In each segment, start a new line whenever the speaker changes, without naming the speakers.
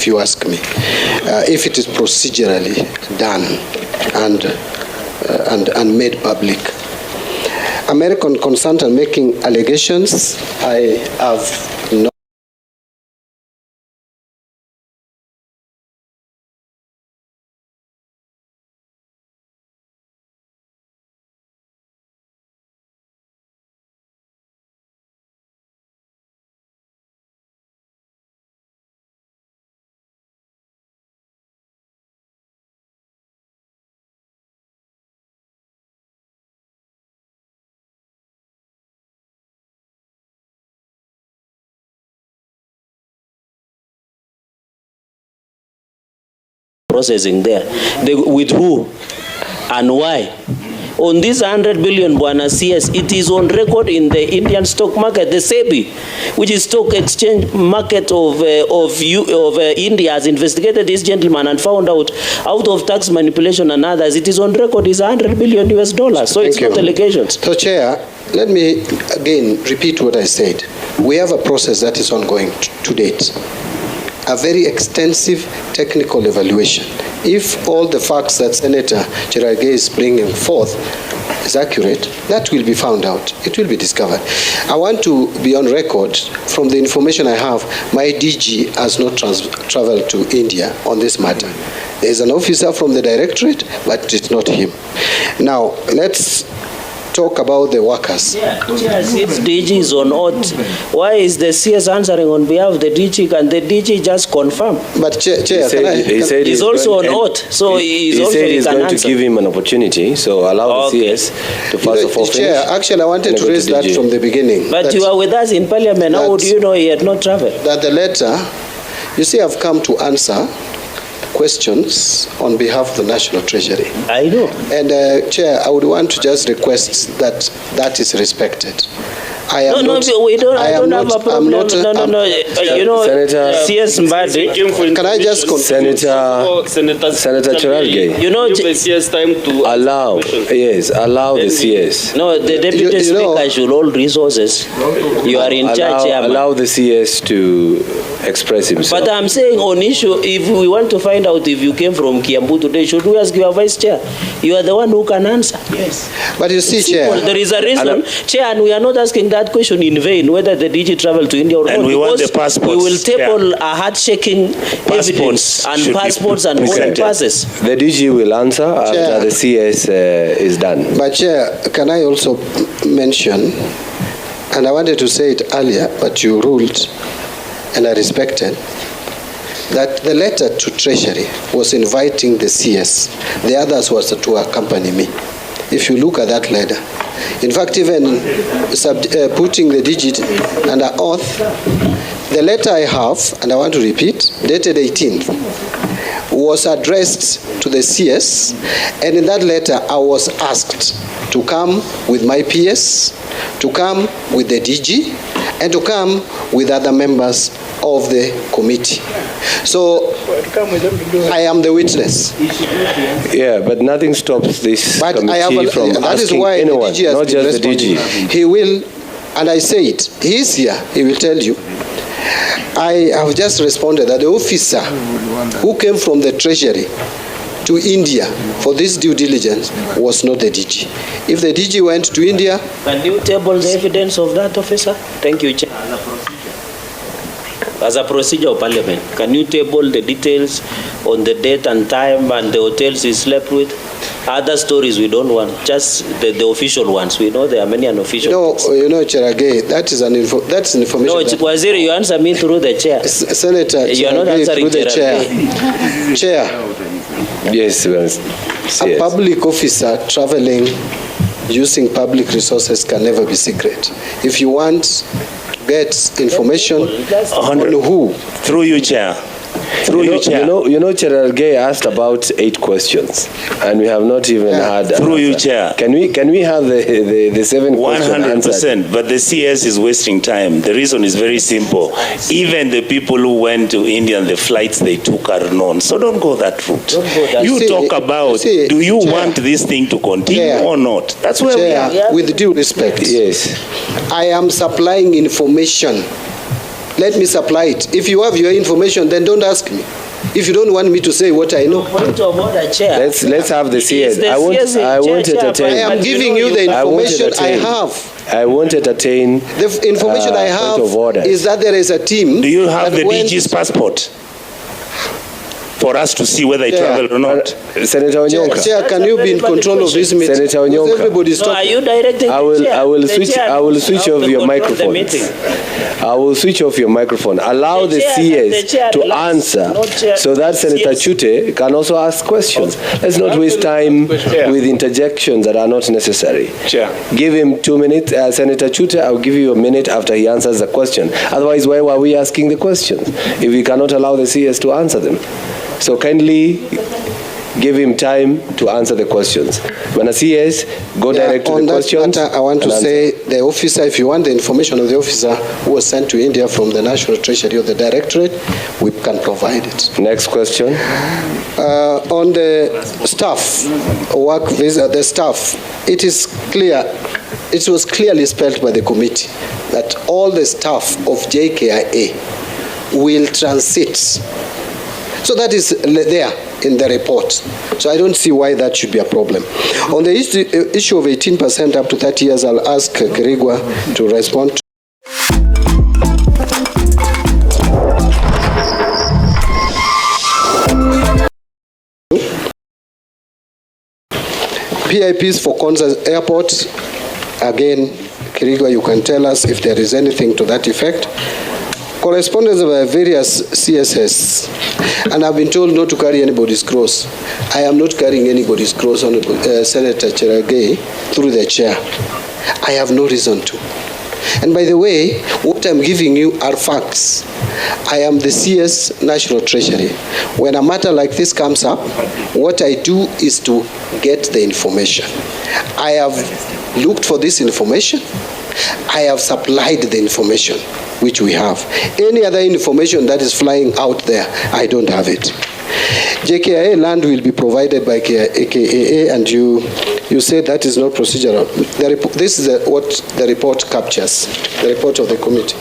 if you ask me, if it is procedurally done and made public. American consultant making allegations, I have no.
Processing there. With who and why? On this 100 billion Bwana CS, it is on record in the Indian stock market. The SEBI, which is stock exchange market of India, has investigated this gentleman and found out of tax manipulation and others, it is on record is 100 billion US dollars. So it's not allegations.
So Chair, let me again repeat what I said. We have a process that is ongoing to date. A very extensive technical evaluation. If all the facts that Senator Cherargei is bringing forth is accurate, that will be found out. It will be discovered. I want to be on record. From the information I have, my DG has not traveled to India on this matter. There is an officer from the directorate, but it's not him. Now, let's talk about the workers.
Yes, if DG is on oath, why is the CS answering on behalf of the DG? Can the DG just confirm?
But Chair,
he said
he's also on oath, so he
said he's going to give him an opportunity, so allow the CS to first of all finish.
Chair, actually I wanted to raise that from the beginning.
But you are with us in Parliament, how would you know he had not traveled?
That the letter, you see, I've come to answer questions on behalf of the National Treasury.
I know.
And Chair, I would want to just request that that is respected. I am not,
we don't. I don't have a problem. You know,
Senator,
CS Mbadi.
Can I just
Senator Cherargei?
You know,
the CS time to
allow the CS.
No, the deputy speaker should hold resources. You are in charge.
Allow the CS to express himself.
But I'm saying on issue, if we want to find out if you came from Kiambu today, should we ask your vice chair? You are the one who can answer. Yes.
But you see, Chair,
there is a reason, Chair, and we are not asking that question in vain, whether the DG traveled to India or not.
And we want the passports.
We will table a heart-shaking evidence and passports and boarding passes.
The DG will answer after the CS is done.
But Chair, can I also mention, and I wanted to say it earlier, but you ruled, and I respected, that the letter to Treasury was inviting the CS. The others was to accompany me. If you look at that letter, in fact, even putting the digit under oath, the letter I have, and I want to repeat, dated 18th, was addressed to the CS, and in that letter I was asked to come with my PS, to come with the DG, and to come with other members of the committee. So I am the witness.
Yeah, but nothing stops this
but
committee from
that
asking
is why
anyone,
the DG has
not
been
just the DG.
He will, and I say it, he is here, he will tell you. I have just responded that the officer who came from the Treasury to India for this due diligence was not the DG. If the DG went to India...
Can you table the evidence of that, officer? Thank you, Chair. As a procedure of Parliament, can you table the details on the date and time and the hotels he slept with? Other stories we don't want, just the official ones. We know there are many unofficial.
No, you know, Cherargei, that's information.
No, Waziri, you answer me through the chair.
Senator,
you are not answering
through the chair.
Yes,
a public officer traveling using public resources can never be secret. If you want to get information on who,
through you, Chair. Through you, Chair.
You know, Cherargei asked about 8 questions, and we have not even had.
Through you, Chair.
Can we have the 7 questions
100%. But the CS is wasting time. The reason is very simple. Even the people who went to India and the flights they took are known. So don't go that route. You talk about, do you want this thing to continue or not? That's where we are.
With due respect,
yes,
I am supplying information. let me supply it. If you have your information, then don't ask me. If you don't want me to say what I know.
Point of order, Chair.
Let's have the CS.
I
won't entertain.
I am giving you the information I have.
I won't entertain.
The information I have is that there is a team.
Do you have the DG's passport for us to see whether he traveled or not?
Senator Onyonka.
Chair, can you be in control of this meeting?
Senator Onyonka.
Everybody's talking.
Are you directing
I will switch off your microphone. I will switch off your microphone. Allow the CS to answer so that Senator Chute can also ask questions. Let's not waste time with interjections that are not necessary. Give him 2 minutes. Senator Chute, I'll give you a minute after he answers the question. Otherwise, why were we asking the questions if we cannot allow the CS to answer them? So kindly give him time to answer the questions. When a CS, go direct to the questions.
I want to say the officer, if you want the information of the officer who was sent to India from the National Treasury or the Directorate, we can provide it.
Next question.
On the staff, work visa, the staff, it is clear, it was clearly spelled by the committee that all the staff of JKIA will transit. So that is there in the report. So I don't see why that should be a problem. On the issue of 18% up to 30 years, I'll ask Karungo to respond to. PIPs for Konza Airport, again, Karungo, you can tell us if there is anything to that effect. Correspondence by various CSS, and I've been told not to carry anybody's cross. I am not carrying anybody's cross, on Senator Cherargei, through the chair. I have no reason to. And by the way, what I'm giving you are facts. I am the CS National Treasury. When a matter like this comes up, what I do is to get the information. I have looked for this information. I have supplied the information which we have. Any other information that is flying out there, I don't have it. JKIA land will be provided by KAA, and you say that is not procedural. This is what the report captures, the report of the committee.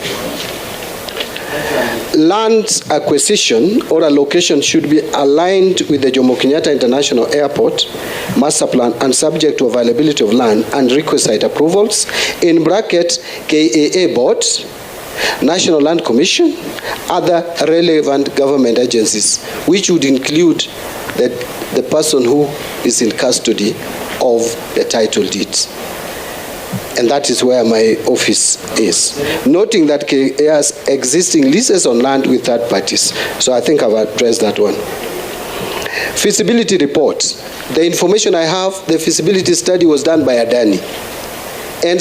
Land acquisition or allocation should be aligned with the Jomo Kenyatta International Airport master plan and subject to availability of land and requisite approvals, in bracket KAA board, National Land Commission, other relevant government agencies, which would include the person who is in custody of the title deeds. And that is where my office is. Noting that KAA has existing leases on land with third parties. So I think I've addressed that one. Feasibility report. The information I have, the feasibility study was done by Adani. And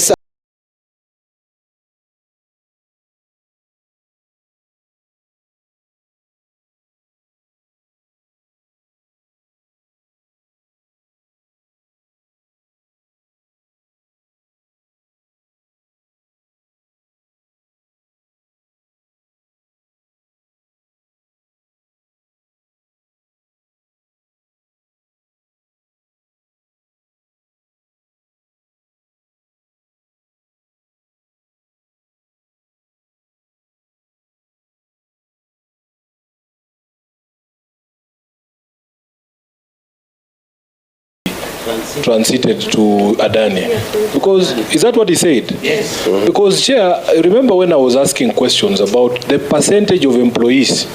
transited to Adani. Because, is that what he said?
Yes.
Because, Chair, remember when I was asking questions about the percentage of employees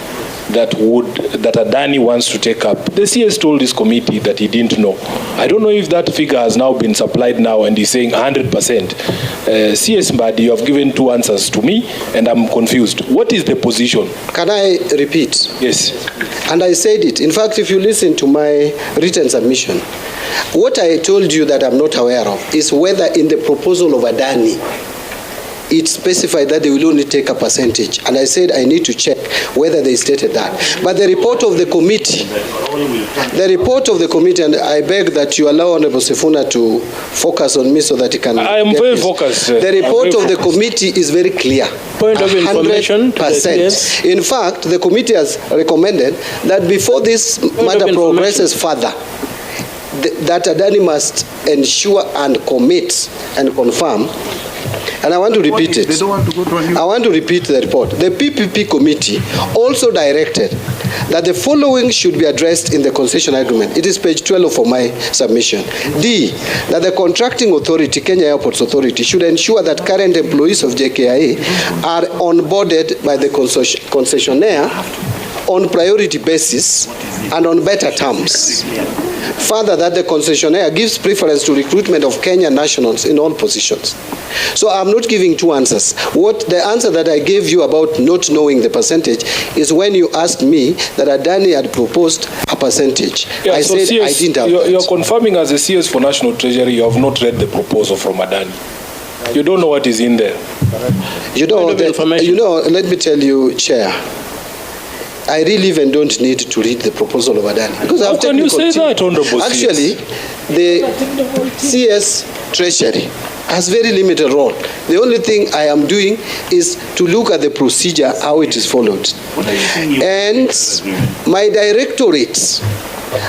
that Adani wants to take up, the CS told this committee that he didn't know. I don't know if that figure has now been supplied now and he's saying 100%. CS Mbadi, you have given two answers to me and I'm confused. What is the position?
Can I repeat?
Yes.
And I said it. In fact, if you listen to my written submission, what I told you that I'm not aware of is whether in the proposal of Adani, it specified that they will only take a percentage. And I said I need to check whether they stated that. But the report of the committee, and I beg that you allow Honorable Sifuna to focus on me so that he can...
I am very focused.
The report of the committee is very clear.
Point of information.
100%. In fact, the committee has recommended that before this matter progresses further, that Adani must ensure and commit and confirm And I want to repeat it.
They don't want to go to a new.
I want to repeat the report. The PPP committee also directed that the following should be addressed in the concession agreement. It is page 12 of my submission. D, that the contracting authority, Kenya Airports Authority, should ensure that current employees of JKIA are onboarded by the concessionaire on priority basis and on better terms. Further, that the concessionaire gives preference to recruitment of Kenyan nationals in all positions. So I'm not giving two answers. The answer that I gave you about not knowing the percentage is when you asked me that Adani had proposed a percentage.
Yeah,
I
so
said
CS,
I didn't have
you're confirming as a CS for National Treasury, you have not read the proposal from Adani. You don't know what is in there.
Let me tell you, Chair, I really even don't need to read the proposal of Adani. Because
how can you say that, Honorable
Actually, the CS Treasury has very limited role. The only thing I am doing is to look at the procedure, how it is followed. And my directorate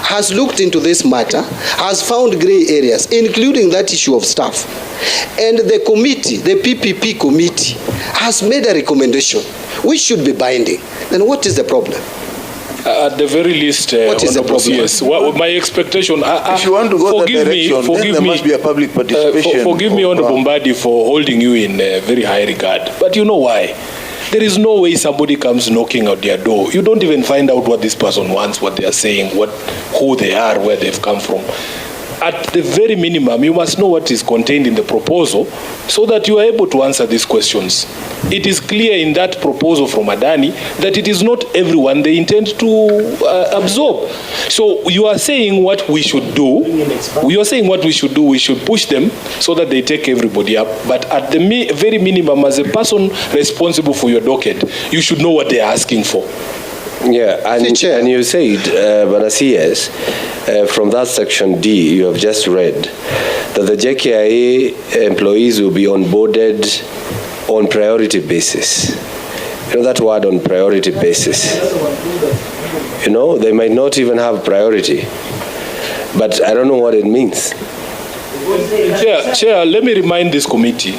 has looked into this matter, has found gray areas, including that issue of staff. And the committee, the PPP committee, has made a recommendation which should be binding. Then what is the problem?
At the very least,
what is the problem?
Yes, my expectation.
If you want to go that direction, then there must be a public participation.
Forgive me, Honorable Mbadi, for holding you in very high regard. But you know why? There is no way somebody comes knocking at their door. You don't even find out what this person wants, what they are saying, who they are, where they've come from. At the very minimum, you must know what is contained in the proposal so that you are able to answer these questions. It is clear in that proposal from Adani that it is not everyone they intend to absorb. So you are saying what we should do. We are saying what we should do. We should push them so that they take everybody up. But at the very minimum, as a person responsible for your docket, you should know what they are asking for.
Yeah, and you said, Banasias, from that section D you have just read, that the JKIA employees will be onboarded on priority basis. You know that word, on priority basis? You know, they might not even have priority, but I don't know what it means.
Chair, let me remind this committee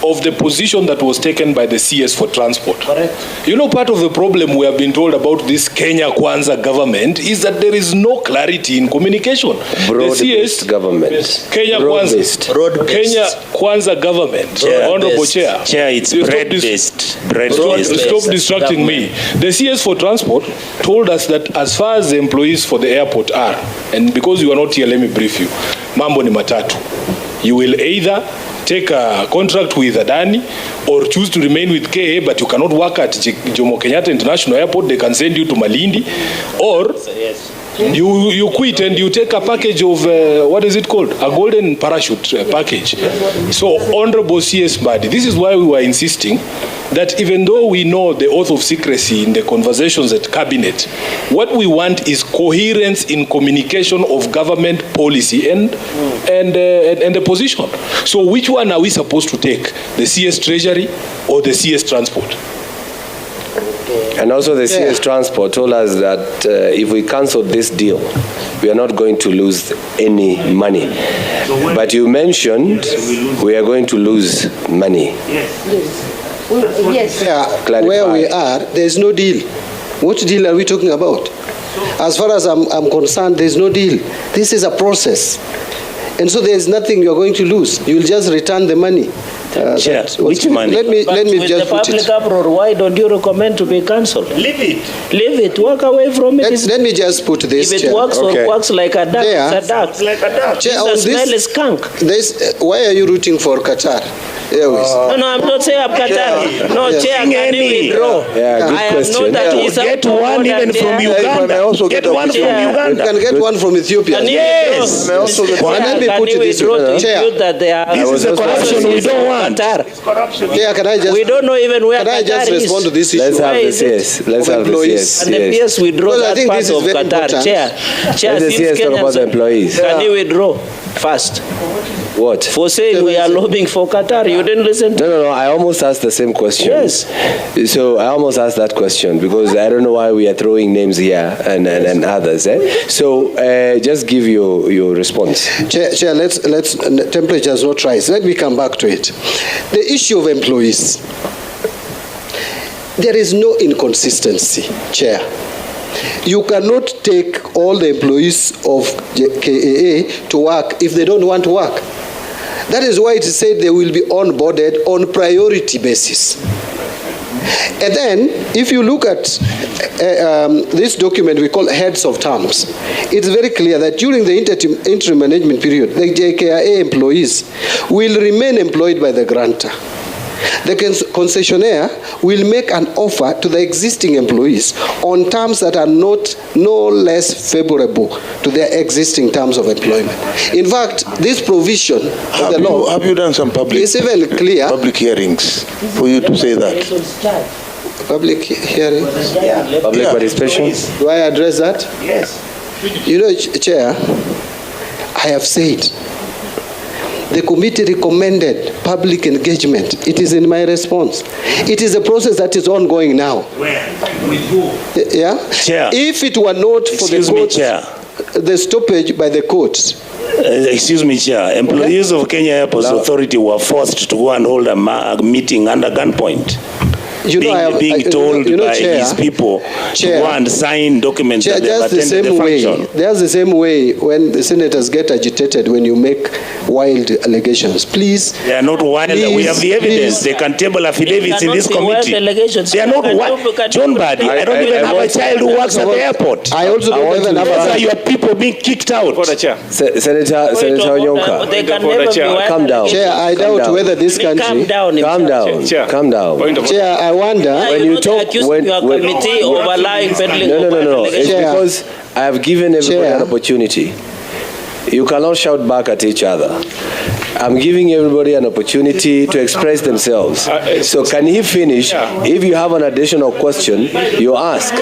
of the position that was taken by the CS for transport.
Correct.
You know, part of the problem we have been told about this Kenya Kwanza government is that there is no clarity in communication.
Broad-based government.
Kenya Kwanza government.
Chair,
Honorable Chair.
Chair, it's bread-based.
Stop distracting me. The CS for transport told us that as far as the employees for the airport are, and because you are not here, let me brief you. Mambo ni matatu. You will either take a contract with Adani or choose to remain with KA, but you cannot work at Jomo Kenyatta International Airport. They can send you to Malindi, or you quit and you take a package of what is it called, a golden parachute package. So Honorable CS Mbadi, this is why we were insisting that even though we know the oath of secrecy in the conversations at cabinet, what we want is coherence in communication of government policy and the position. So which one are we supposed to take, the CS Treasury or the CS Transport?
And also the CS Transport told us that if we cancel this deal, we are not going to lose any money. But you mentioned we are going to lose money.
Yes. Yeah, where we are, there is no deal. What deal are we talking about? As far as I'm concerned, there is no deal. This is a process. And so there is nothing you are going to lose. You will just return the money.
Chair, which money?
Let me just put it.
With the public uproar, why don't you recommend to be cancelled?
Leave it.
Leave it. Walk away from it.
Let me just put this.
If it works or works like a duck, it's a duck.
Like a duck.
Chair,
The smell is skunk.
Why are you rooting for Qatar Airways?
No, I'm not saying I'm Qatar. No,
Yes.
Chair, can you withdraw?
Yeah, good
I am
question.
not that he's
Get
out of
one
order
even from
there.
Uganda.
I also
Get
get
one from
Yeah.
You
Uganda.
can get one from Ethiopia.
Can you
Yes.
withdraw?
Also get
Chair,
one. Let me
can
put
you
it this
withdraw
way.
to
Chair.
impute that they are
This is the corruption we don't want.
Qatar?
Yeah, can I just?
We don't know even where
Can I just
Qatar is.
respond to this issue?
Let's have
Why
the
is it?
CS. Let's
Of
have the
employees?
CS.
And the
Yes.
PS withdraw
Well, I
that
think
part
this is
of
very
Qatar.
important.
Chair,
Let the
since
CS talk about the employees.
Can you withdraw first?
What?
For saying we are lobbying for Qatar, you You didn't listen to
No, I almost asked the same question.
Yes.
So I almost asked that question because I don't know why we are throwing names here and others. So just give your response.
Chair, let's temperature has not rise. Let me come back to it. The issue of employees. There is no inconsistency, Chair. You cannot take all the employees of KAA to work if they don't want to work. That is why it is said they will be onboarded on priority basis. And then, if you look at this document we call heads of terms, it's very clear that during the interim management period, the JKIA employees will remain employed by the grantor. The concessionaire will make an offer to the existing employees on terms that are no less favorable to their existing terms of employment. In fact, this provision of the law...
Have you done some public hearings for you to say that?
Public hearings?
Public participation?
Do I address that?
Yes.
You know, Chair, I have said, the committee recommended public engagement. It is in my response. It is a process that is ongoing now.
Where? With who?
Yeah?
Chair.
If it were not for the court, the stoppage by the courts.
Excuse me, Chair. Employees of Kenya Airports Authority were forced to go and hold a meeting under gunpoint. Being told by his people to go and sign documents that they have attended the function.
There's the same way when the senators get agitated when you make wild allegations. Please.
They are not wild. We have the evidence. They can table affidavits in this committee. They are not wild. John Badi, I don't even have a child who works at the airport.
I also don't even have
Those are your people being kicked out.
Senator Onyonka,
they can never be wild.
calm down.
Chair, I doubt whether this country...
Calm down.
Chair, I wonder...
When you talk...
committee overlying peddling...
No. It's because I have given everybody an opportunity. You cannot shout back at each other. I'm giving everybody an opportunity to express themselves. So can he finish? If you have an additional question, you ask.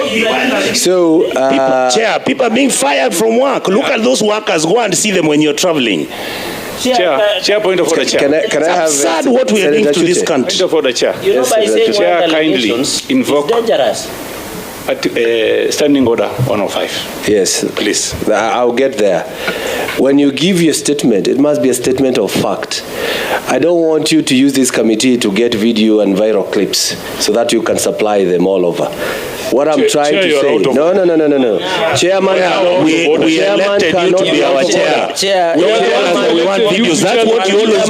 So,
people are being fired from work. Look at those workers. Go and see them when you're traveling.
Chair, point of order, Chair.
Can I have
sad what we are doing to this country.
Point of order, Chair.
You know, by saying
Chair, kindly invoke
dangerous.
Standing Order 105.
Yes.
Please.
I'll get there. When you give your statement, it must be a statement of fact. I don't want you to use this committee to get video and viral clips so that you can supply them all over. What I'm trying to say... No. Chairman,
we elected you to be our chair. We want videos. That's what you always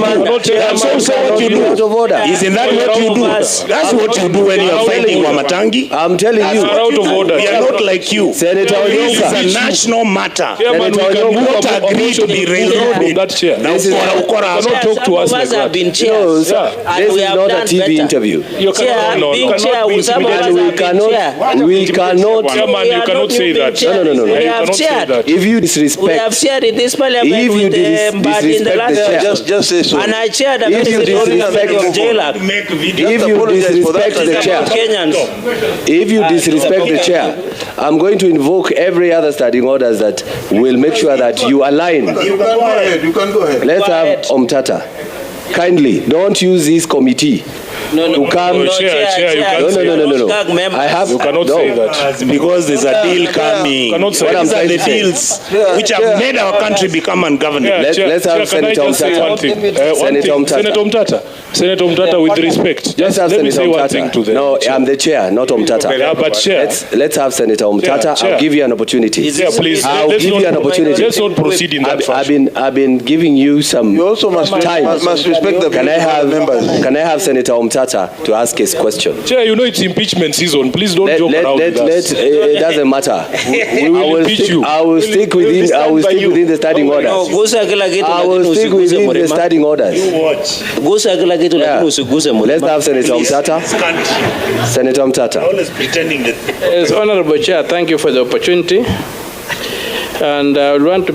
do. That's also what you do. Isn't that what you do? That's what you do when you're fighting Wamatangi.
I'm telling you.
Out of order.
We are not like you.
Senator
This
Onyonka.
is a national matter.
Chairman, we
Not agree to be railroaded.
that chair.
Now,
Cannot talk to us like
have been
that.
chairs.
This is not a TV interview.
You cannot
We cannot.
Chairman, you cannot say that.
No.
We have chaired.
If you disrespect...
We have chaired in this parliament
If you
with in the last
disrespect the chair...
Just say so.
and I chaired a
If you disrespect
of jail.
If you disrespect the chair...
Kenyans.
If you disrespect the chair, I'm going to invoke every other standing orders that will make sure that you align.
You can go ahead.
Let's have Omtata. Kindly, don't use this committee to come...
Chair, you can't say that.
No. I have...
You cannot say that.
Because there's a deal coming.
Cannot say
These
that.
are the deals which have made our country become ungovernable.
Let's have Senator
Omtata. Senator Omtata, with respect.
Let's have
Let me
Senator
say one thing to
Omtata.
them.
No, I'm the chair, not Omtata.
Yeah, but chair.
Let's have Senator Omtata.
Chair.
I'll give you an opportunity.
Yeah, please.
I'll give you an opportunity.
Let's not proceed in that fashion.
I've been giving you some
You also must
time.
respect the members.
Can I have Senator Omtata to ask his question?
Chair, you know it's impeachment season. Please don't joke around with us.
It doesn't matter.
We will impeach you.
I will stick within the standing orders. I will stick within the standing orders. Let's have Senator Omtata. Senator Omtata.
Always pretending that.
Yes, Honorable Chair, thank you for the opportunity. And I would want to